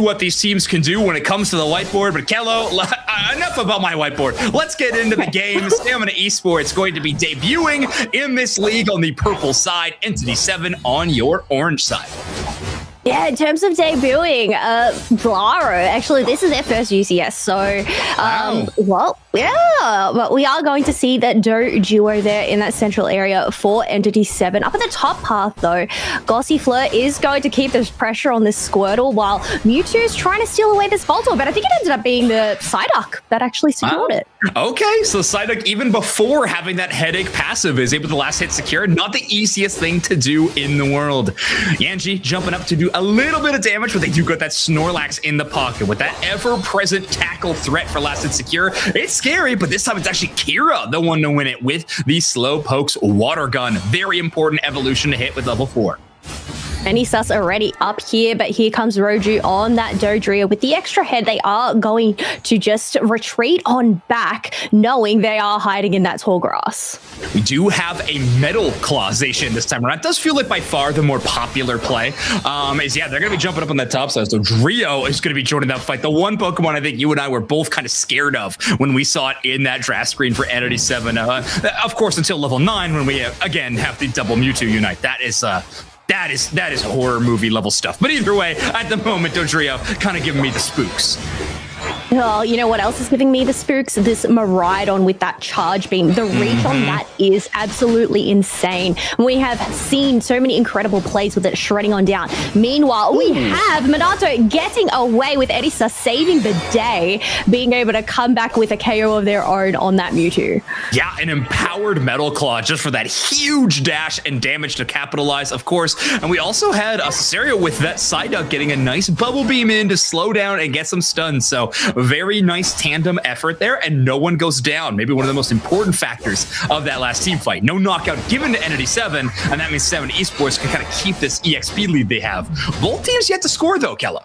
what these teams can do when it comes to the whiteboard. But Kello, enough about my whiteboard. Let's get into the game. Stamina Esports going to be debuting in this league on the purple side, ENTITY7 on your orange side. Yeah, in terms of debuting, Blaro, actually, this is their first UCS. So, well, yeah, but we are going to see that duo there in that central area for ENTITY7. Up at the top path, though, Gossifleur is going to keep this pressure on this Squirtle while Mewtwo is trying to steal away this Voltorb. But I think it ended up being the Psyduck that actually secured it. Okay, so Psyduck, even before having that headache passive, is able to last hit secure. Not the easiest thing to do in the world. Yanji jumping up to do a little bit of damage, but they do got that Snorlax in the pocket. With that ever-present tackle threat for last hit secure, it's scary, but this time it's actually Kira, the one to win it with the Slowpoke's Water Gun. Very important evolution to hit with level 4. Many sus already up here, but here comes Roju on that Dodrio. With the extra head, they are going to just retreat on back, knowing they are hiding in that tall grass. We do have a Metal Clawzation this time around. It does feel like by far the more popular play. They're going to be jumping up on that top side. So Dodrio is going to be joining that fight. The one Pokemon I think you and I were both kind of scared of when we saw it in that draft screen for ENTITY7. Of course, until level 9 when we, again, have the double Mewtwo Unite. That is horror movie level stuff. But either way, at the moment, Dodrio kind of giving me the spooks. Oh, you know what else is giving me the spooks? This Miraidon with that charge beam. The reach on that is absolutely insane. We have seen so many incredible plays with it shredding on down. Meanwhile, we have Minato getting away with Edisa saving the day, being able to come back with a KO of their own on that Mewtwo. Yeah, an empowered Metal Claw just for that huge dash and damage to capitalize, of course. And we also had a Cesario with that Psyduck getting a nice Bubble Beam in to slow down and get some stuns. So very nice tandem effort there, and no one goes down. Maybe one of the most important factors of that last team fight. No knockout given to ENTITY7, and that means Stamina Esports can kind of keep this EXP lead they have. Both teams yet to score, though, Kella.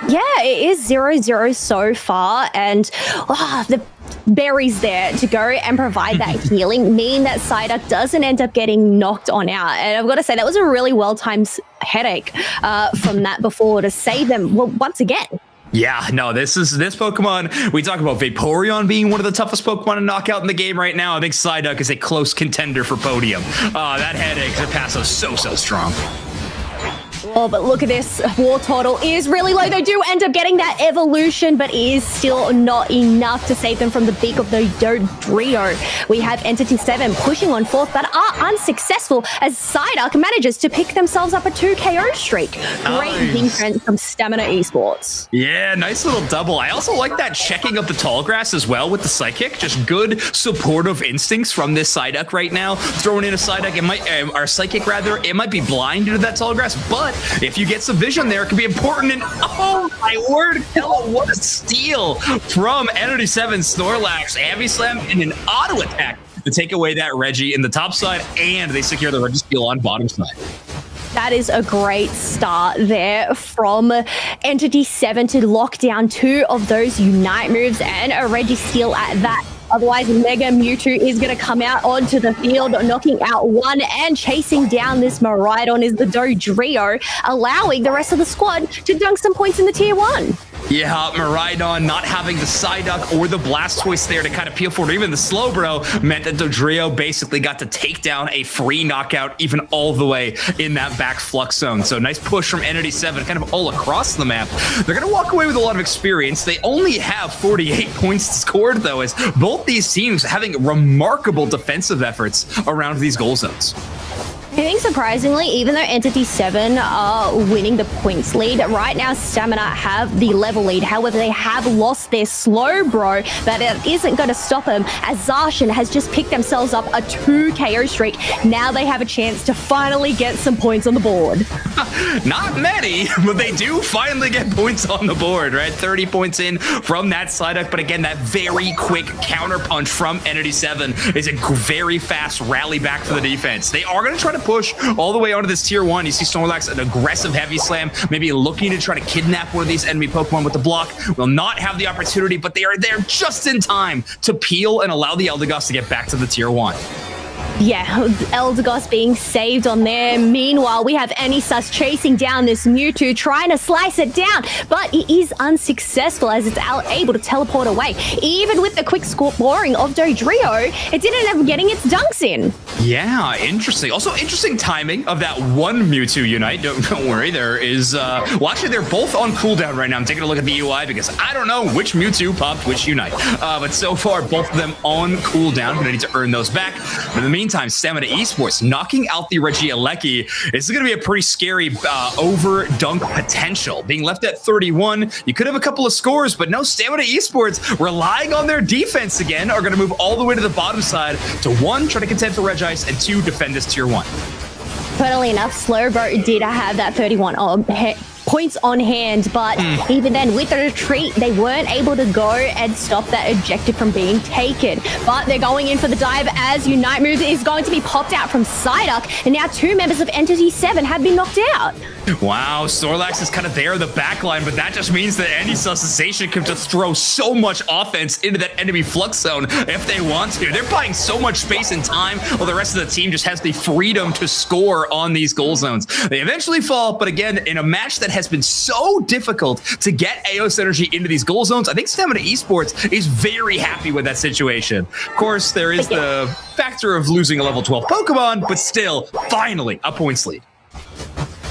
Yeah, it is 0-0 so far, and the berries there to go and provide that healing mean that Psyduck doesn't end up getting knocked on out. And I've got to say, that was a really well-timed headache from that before to save them once again. Yeah, no, this Pokemon, we talk about Vaporeon being one of the toughest Pokemon to knock out in the game right now. I think Psyduck is a close contender for podium. That headache, the passo so strong. Oh, but look at this. War Turtle is really low. They do end up getting that evolution, but it is still not enough to save them from the beak of the Dodrio. We have ENTITY7 pushing on fourth, but are unsuccessful as Psyduck manages to pick themselves up a 2 KO streak. Great defense from Stamina Esports. Yeah, nice little double. I also like that checking of the tall grass as well with the Psychic. Just good supportive instincts from this Psyduck right now. Throwing in a Psyduck, Psychic rather, it might be blind to that tall grass, but if you get some vision there, it can be important. And oh my word, Kella, what a steal from ENTITY7 Snorlax. Heavy Slam and an auto attack to take away that Reggie in the top side, and they secure the Reggie steal on bottom side. That is a great start there from ENTITY7 to lock down 2 of those Unite moves and a Registeel at that. Otherwise, Mega Mewtwo is going to come out onto the field, knocking out one, and chasing down this Miraidon is the Dodrio, allowing the rest of the squad to dunk some points in the Tier 1. Yeah, Miraidon not having the Psyduck or the Blastoise there to kind of peel forward, even the Slowbro, meant that Dodrio basically got to take down a free knockout even all the way in that back flux zone. So nice push from ENTITY7 kind of all across the map. They're going to walk away with a lot of experience. They only have 48 points scored, though, as both these teams having remarkable defensive efforts around these goal zones. I think surprisingly, even though ENTITY7 are winning the points lead, right now Stamina have the level lead. However, they have lost their Slowbro, but it isn't going to stop them as Zacian has just picked themselves up a 2 KO streak. Now they have a chance to finally get some points on the board. Not many, but they do finally get points on the board, right? 30 points in from that Psyduck, but again, that very quick counter punch from ENTITY7 is a very fast rally back for the defense. They are going to try to push all the way onto this Tier 1. You see Snorlax, an aggressive heavy slam, maybe looking to try to kidnap one of these enemy Pokemon with the block. Will not have the opportunity, but they are there just in time to peel and allow the Eldegoss to get back to the Tier 1. Yeah, Eldegoss being saved on there. Meanwhile, we have Enisus chasing down this Mewtwo, trying to slice it down, but it is unsuccessful as it's able to teleport away. Even with the quick scoring of Dodrio, it didn't end up getting its dunks in. Yeah, interesting. Also, interesting timing of that one Mewtwo Unite. Don't worry, there is... well, actually, they're both on cooldown right now. I'm taking a look at the UI because I don't know which Mewtwo popped which Unite. But so far, both of them on cooldown. Gonna need to earn those back. But in the meantime, Stamina Esports knocking out the Regieleki. This is going to be a pretty scary over-dunk potential. Being left at 31, you could have a couple of scores, but no, Stamina Esports, relying on their defense again, are going to move all the way to the bottom side to 1, try to contend for Regice, and 2, defend this tier 1. Funnily enough, Slowbro did have that 31 points on hand, but even then, with the retreat, they weren't able to go and stop that objective from being taken. But they're going in for the dive as Unite Move is going to be popped out from Psyduck, and now 2 members of ENTITY7 have been knocked out. Wow, Snorlax is kind of there in the back line, but that just means that any Suscessation can just throw so much offense into that enemy flux zone if they want to. They're buying so much space and time while the rest of the team just has the freedom to score on these goal zones. They eventually fall, but again, in a match that has been so difficult to get AOS energy into these goal zones, I think Stamina Esports is very happy with that situation. Of course, there is the factor of losing a level 12 Pokemon, but still, finally, a points lead.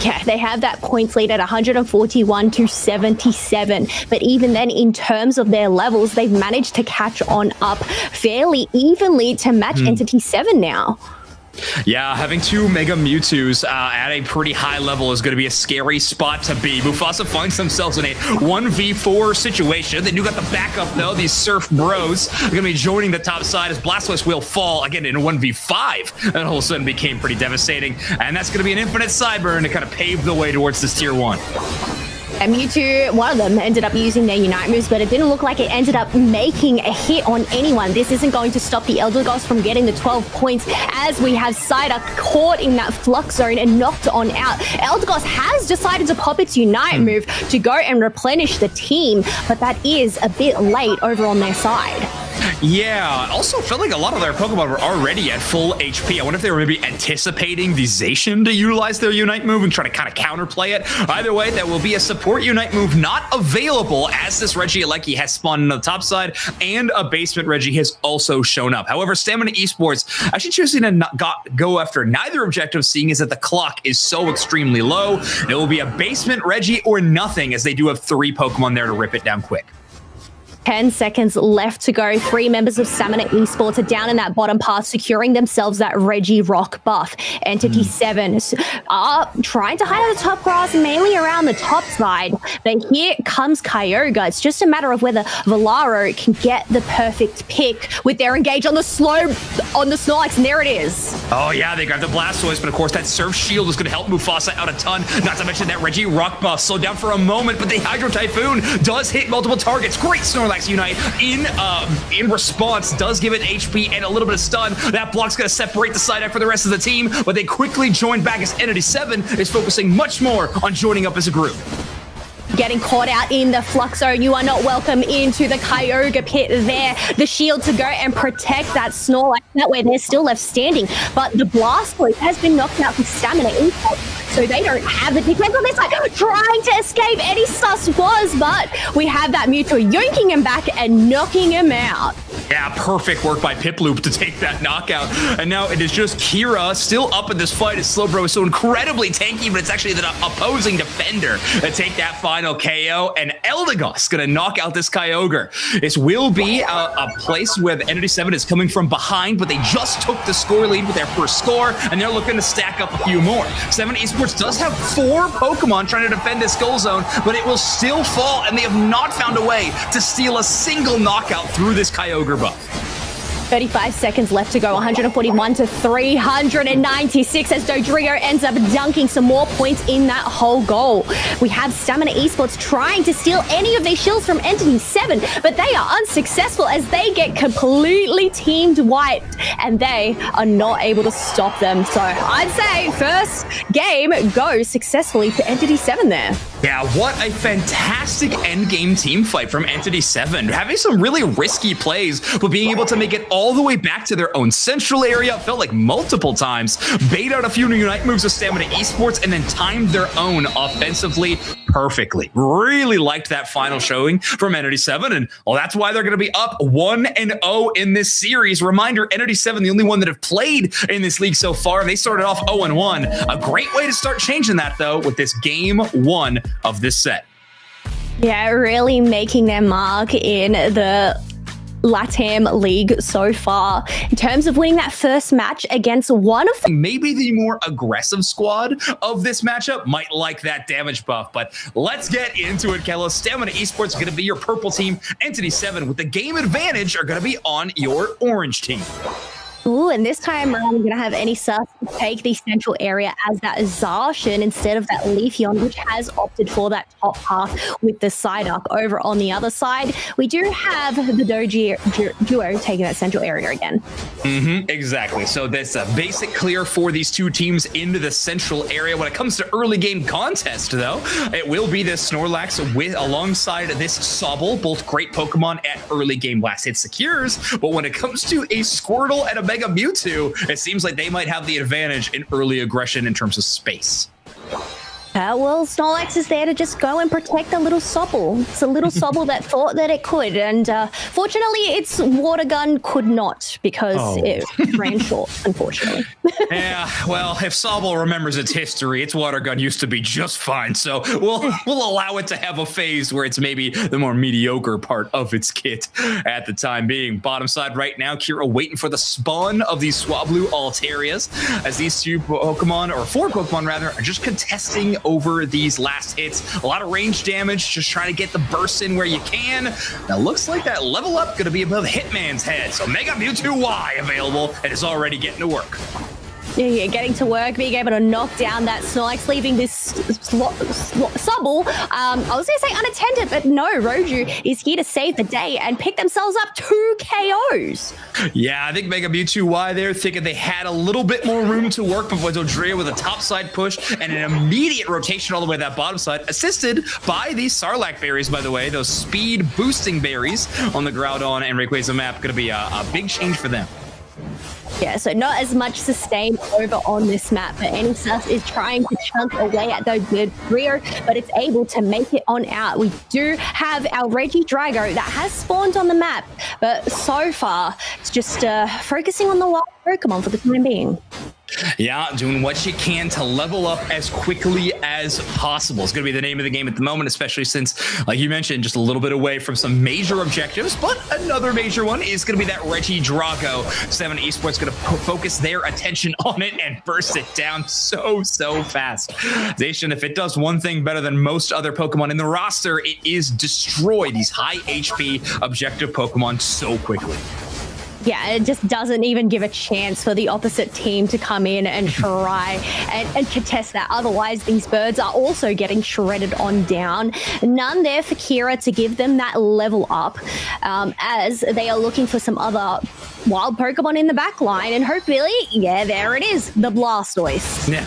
Yeah, they have that points lead at 141 to 77. But even then, in terms of their levels, they've managed to catch on up fairly evenly to match ENTITY7 now. Yeah, having 2 Mega Mewtwo's at a pretty high level is going to be a scary spot to be. Mufasa finds themselves in a 1v4 situation. They do got the backup, though. These Surf Bros are going to be joining the top side as Blastoise will fall, again, in a 1v5. That all of a sudden became pretty devastating. And that's going to be an infinite sideburn to kind of pave the way towards this tier 1. And Mewtwo, one of them ended up using their Unite moves, but it didn't look like it ended up making a hit on anyone. This isn't going to stop the Eldegoss from getting the 12 points as we have Psyduck caught in that flux zone and knocked on out. Eldegoss has decided to pop its Unite move to go and replenish the team, but that is a bit late over on their side. Yeah, also felt like a lot of their Pokemon were already at full HP. I wonder if they were maybe anticipating the Zacian to utilize their Unite move and try to kind of counterplay it. Either way, that will be a support Unite move not available as this Regieleki has spawned on the top side and a basement Reggie has also shown up. However, Stamina Esports actually choosing to not go after neither objective, seeing as that the clock is so extremely low. It will be a basement Reggie or nothing as they do have 3 Pokemon there to rip it down quick. 10 seconds left to go. 3 members of Stamina Esports are down in that bottom path, securing themselves that Regirock buff. ENTITY7 are trying to hide out the top grass, mainly around the top side. But here comes Kyogre. It's just a matter of whether Volaro can get the perfect pick with their engage on the Snorlax, and there it is. Oh yeah, they got the Blastoise, but of course that Surf Shield is going to help Mufasa out a ton. Not to mention that Regirock buff slowed down for a moment, but the Hydro Typhoon does hit multiple targets. Great Snorlax Unite in response does give it HP and a little bit of stun. That block's going to separate the side for the rest of the team, but they quickly join back as ENTITY7 is focusing much more on joining up as a group. Getting caught out in the flux zone. You are not welcome into the Kyogre pit there. The shield to go and protect that Snorlax. That way they're still left standing. But the Blastoise has been knocked out with Stamina Esports, so they don't have the defense on this side. Trying to escape, Enisus was, but we have that Mewtwo yoinking him back and knocking him out. Yeah, perfect work by Piplup to take that knockout. And now it is just Kira still up in this fight as Slowbro is so incredibly tanky, but it's actually the opposing defender that take that final KO. And Eldegoss going to knock out this Kyogre. This will be a place where the ENTITY7 is coming from behind, but they just took the score lead with their first score, and they're looking to stack up a few more. Stamina Esports does have 4 Pokemon trying to defend this goal zone, but it will still fall, and they have not found a way to steal a single knockout through this Kyogre buff. 35 seconds left to go. 141 to 396 as Dodrio ends up dunking some more points in that whole goal. We have Stamina Esports trying to steal any of these shields from ENTITY7, but they are unsuccessful as they get completely teamed wiped, and they are not able to stop them. So I'd say first game goes successfully for ENTITY7 there. Yeah, what a fantastic endgame team fight from ENTITY7. Having some really risky plays, but being able to make it all the way back to their own central area, felt like multiple times, bait out a few new Unite moves of Stamina Esports, and then timed their own offensively perfectly. Really liked that final showing from ENTITY7, and well, that's why they're going to be up 1-0 in this series. Reminder, ENTITY7, the only one that have played in this league so far. They started off 0-1. A great way to start changing that, though, with this game 1 of this set. Yeah, really making their mark in the LATAM League so far in terms of winning that first match against one of maybe the more aggressive squad of this matchup might like that damage buff, but let's get into it, Kello. Stamina Esports is going to be your purple team. ENTITY7 with the game advantage are going to be on your orange team. Ooh, and this time around, we're going to have ENTITY7 take the central area as that Zarshan instead of that Leafeon, which has opted for that top path with the Psyduck. Over on the other side, we do have the Doji duo taking that central area again. Exactly. So that's a basic clear for these two teams into the central area. When it comes to early game contest, though, it will be this Snorlax with alongside this Sobble, both great Pokemon at early game last hit secures. But when it comes to a Squirtle and a Mega Mewtwo, it seems like they might have the advantage in early aggression in terms of space. Well, Snorlax is there to just go and protect a little Sobble. It's a little Sobble that thought that it could, and fortunately, its water gun could not because it ran short, unfortunately. Yeah, well, if Sobble remembers its history, its water gun used to be just fine, so we'll allow it to have a phase where it's maybe the more mediocre part of its kit at the time being. Bottom side right now, Kira waiting for the spawn of these Swablu Altarias, as these two Pokemon, or 4 Pokemon rather, are just contesting over these last hits. A lot of range damage, just trying to get the burst in where you can. Now looks like that level up going to be above Hitman's head. So Mega Mewtwo Y available and is already getting to work. Yeah, getting to work, being able to knock down that Snorlax, leaving this Sobble, I was going to say unattended, but no, Roju is here to save the day and pick themselves up 2 KOs. Yeah, I think Mega Mewtwo Y there thinking they had a little bit more room to work, but was Dodrio with a top side push and an immediate rotation all the way to that bottom side, assisted by these Sarlacc berries, by the way, those speed boosting berries on the Groudon and Rayquaza map. Going to be a big change for them. Yeah, so not as much sustain over on this map, but ENTITY7 is trying to chunk away at those Rio, but it's able to make it on out. We do have our Regidrago that has spawned on the map, but so far it's just focusing on the wild Pokemon for the time being. Yeah, doing what you can to level up as quickly as possible. It's going to be the name of the game at the moment, especially since, like you mentioned, just a little bit away from some major objectives. But another major one is going to be that Regidrago. 7 Esports going to focus their attention on it and burst it down so fast. Zacian, if it does one thing better than most other Pokemon in the roster, it is destroy these high HP objective Pokemon so quickly. Yeah, it just doesn't even give a chance for the opposite team to come in and try and contest that. Otherwise, these birds are also getting shredded on down. None there for Kira to give them that level up, as they are looking for some other wild Pokemon in the back line. And hopefully, yeah, there it is, the Blastoise. Yeah,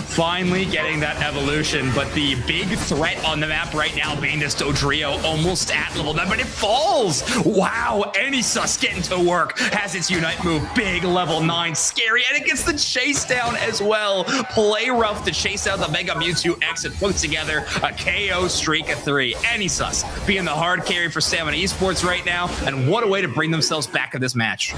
finally getting that evolution. But the big threat on the map right now being this Dodrio, almost at level 9, but it falls. Wow, ENTITY7 getting to work. Has its Unite move, big level 9, scary, and it gets the chase down as well. Play rough to chase out the Mega Mewtwo X and put together a KO streak of 3. ENTITY7 being the hard carry for Stamina Esports right now, and what a way to bring themselves back in this match.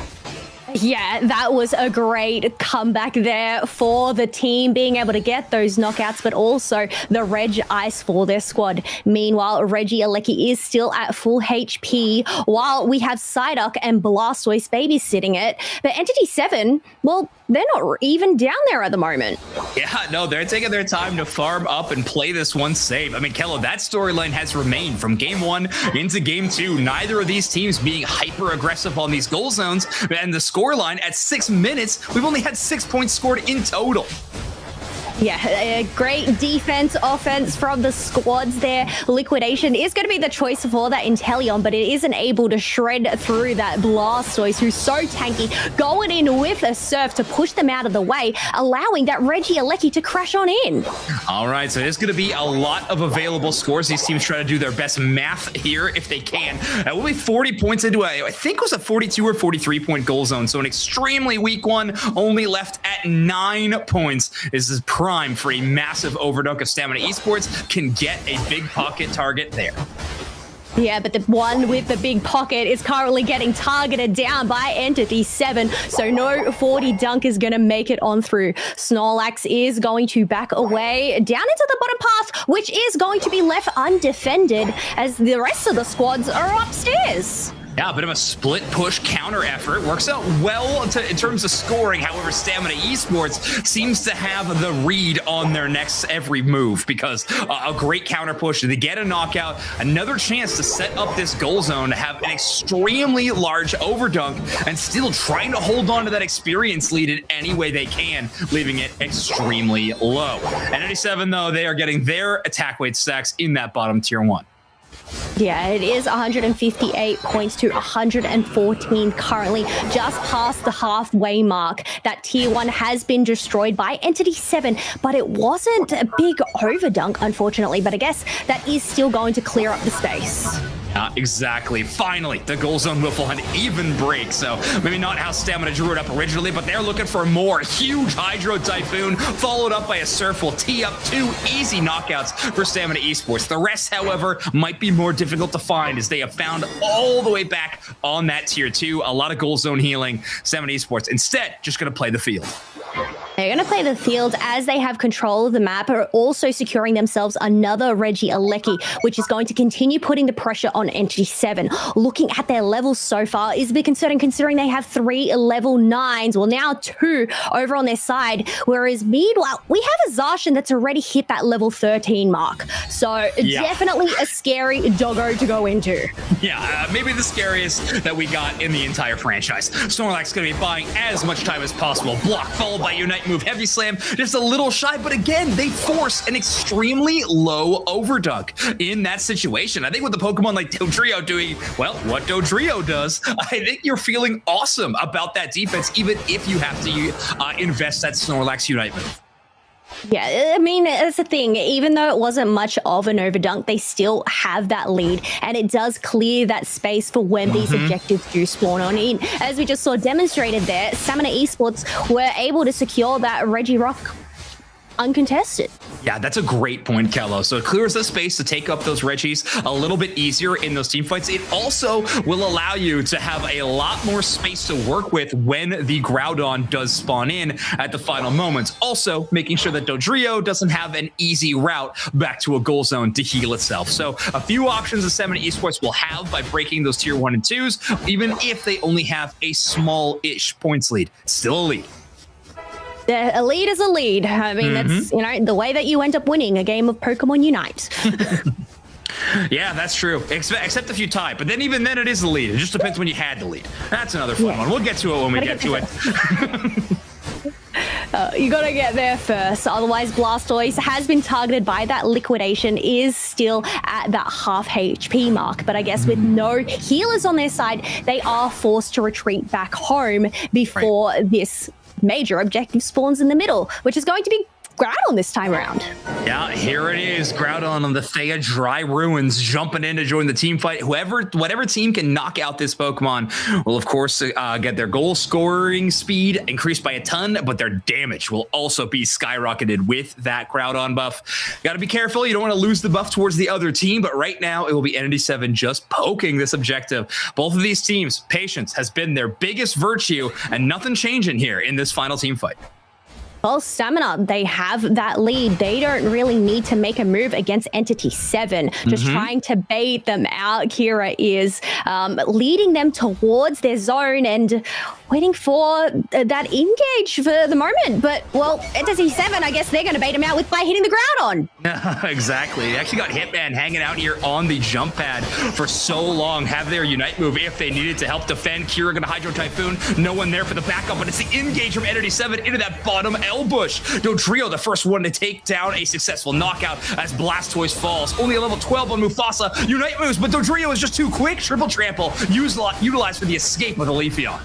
Yeah, that was a great comeback there for the team, being able to get those knockouts, but also the Reg Ice for their squad. Meanwhile, Regieleki is still at full HP, while we have Psyduck and Blastoise babysitting it. But ENTITY7, well, they're not even down there at the moment. Yeah, no, they're taking their time to farm up and play this one safe. I mean, Kello, that storyline has remained from game 1 into game 2. Neither of these teams being hyper aggressive on these goal zones, and the scoreline at 6 minutes, we've only had 6 points scored in total. Yeah, a great defense, offense from the squads there. Liquidation is going to be the choice for that Inteleon, but it isn't able to shred through that Blastoise, who's so tanky, going in with a Surf to push them out of the way, allowing that Regieleki to crash on in. All right, so there's going to be a lot of available scores. These teams try to do their best math here if they can. We'll be 40 points into I think it was a 42 or 43-point goal zone, so an extremely weak one, only left at 9 points. This is prime for a massive overdunk if Stamina Esports can get a big pocket target there. Yeah, but the one with the big pocket is currently getting targeted down by ENTITY7, so no 40 dunk is going to make it on through. Snorlax is going to back away down into the bottom path, which is going to be left undefended as the rest of the squads are upstairs. Yeah, a bit of a split push counter effort. Works out well in terms of scoring. However, Stamina Esports seems to have the read on their next every move because a great counter push. They get a knockout, another chance to set up this goal zone to have an extremely large overdunk and still trying to hold on to that experience lead in any way they can, leaving it extremely low. ENTITY7, though, they are getting their attack weight stacks in that bottom tier 1. Yeah, it is 158 points to 114 currently, just past the halfway mark. That tier 1 has been destroyed by ENTITY7, but it wasn't a big overdunk, unfortunately. But I guess that is still going to clear up the space. Exactly. Finally, the goal zone will an even break. So maybe not how Stamina drew it up originally, but they're looking for more. Huge Hydro Typhoon, followed up by a Surf will tee up 2 easy knockouts for Stamina Esports. The rest, however, might be more difficult to find as they have found all the way back on that tier 2. A lot of goal zone healing. Stamina Esports instead just going to play the field. They're going to play the field as they have control of the map, are also securing themselves another Regieleki, which is going to continue putting the pressure on ENTITY7. Looking at their levels so far is a bit concerning considering they have 3 level 9s, well now 2 over on their side, whereas meanwhile, we have a Zacian that's already hit that level 13 mark. So definitely a scary doggo to go into. Yeah, maybe the scariest that we got in the entire franchise. Snorlax going to be buying as much time as possible. Block, followed by Unite move, Heavy Slam, just a little shy, but again, they force an extremely low overdunk in that situation. I think with the Pokemon like Dodrio doing, well, what Dodrio does, I think you're feeling awesome about that defense, even if you have to invest that Snorlax Unite move. Yeah, I mean, that's the thing. Even though it wasn't much of an overdunk, they still have that lead, and it does clear that space for when these objectives do spawn on in. As we just saw demonstrated there, Stamina Esports were able to secure that Regirock uncontested. Yeah, that's a great point, Kello. So it clears the space to take up those Regis a little bit easier in those team fights. It also will allow you to have a lot more space to work with when the Groudon does spawn in at the final moments. Also, making sure that Dodrio doesn't have an easy route back to a goal zone to heal itself. So a few options that Stamina Esports will have by breaking those tier 1 and 2s, even if they only have a small-ish points lead. Still a lead. A lead is a lead. I mean, that's, you know, the way that you end up winning a game of Pokemon Unite. Yeah, that's true. Except if you tie. But then even then it is the lead. It just depends when you had the lead. That's another fun one. We'll get to it when we get to it. You gotta get there first. Otherwise, Blastoise has been targeted by that liquidation, is still at that half HP mark. But I guess with no healers on their side, they are forced to retreat back home before this major objective spawns in the middle, which is going to be Groudon this time around. Yeah, here it is. Groudon on the Thea Dry Ruins jumping in to join the team fight. Whatever team can knock out this Pokemon will, of course, get their goal scoring speed increased by a ton, but their damage will also be skyrocketed with that Groudon buff. Got to be careful. You don't want to lose the buff towards the other team, but right now it will be ENTITY7 just poking this objective. Both of these teams, patience has been their biggest virtue, and nothing changing here in this final team fight. Well, Stamina, they have that lead. They don't really need to make a move against ENTITY7. Just trying to bait them out. Kira is leading them towards their zone and waiting for that engage for the moment. But, well, ENTITY7, I guess they're going to bait him out by hitting the ground on. Exactly. They actually got Hitman hanging out here on the jump pad for so long. Have their Unite move if they needed to help defend. Kira going to Hydro Typhoon. No one there for the backup, but it's the engage from ENTITY7 into that bottom Elbush. Dodrio, the first one to take down a successful knockout as Blastoise falls. Only a level 12 on Mufasa. Unite moves, but Dodrio is just too quick. Triple trample utilized for the escape of the Leafeon.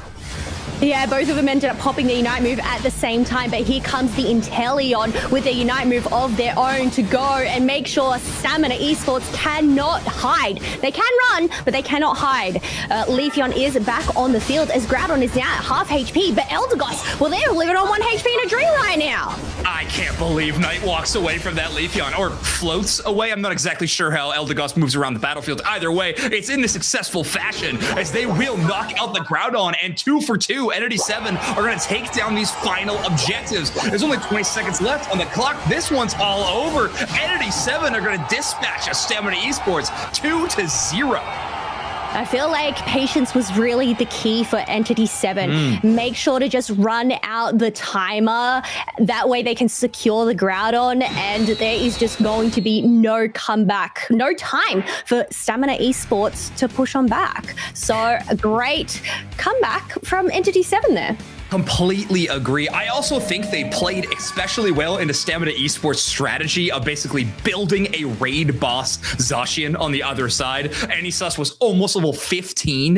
Yeah, both of them ended up popping the Unite move at the same time, but here comes the Inteleon with a Unite move of their own to go and make sure Stamina Esports cannot hide. They can run, but they cannot hide. Leafeon is back on the field as Groudon is now at half HP, but Eldegoss, well, they're living on 1 HP in a dream right now. I can't believe Knight walks away from that Leafeon, or floats away. I'm not exactly sure how Eldegoss moves around the battlefield. Either way, it's in the successful fashion as they will knock out the Groudon, and 2 for 2. ENTITY7 are going to take down these final objectives. There's only 20 seconds left on the clock. This one's all over. ENTITY7 are going to dispatch a Stamina Esports 2-0. I feel like patience was really the key for ENTITY7. Make sure to just run out the timer. That way they can secure the Groudon, and there is just going to be no comeback, no time for Stamina Esports to push on back. So a great comeback from ENTITY7 there. Completely agree. I also think they played especially well into Stamina Esports' strategy of basically building a raid boss Zacian on the other side. Anisus was almost level 15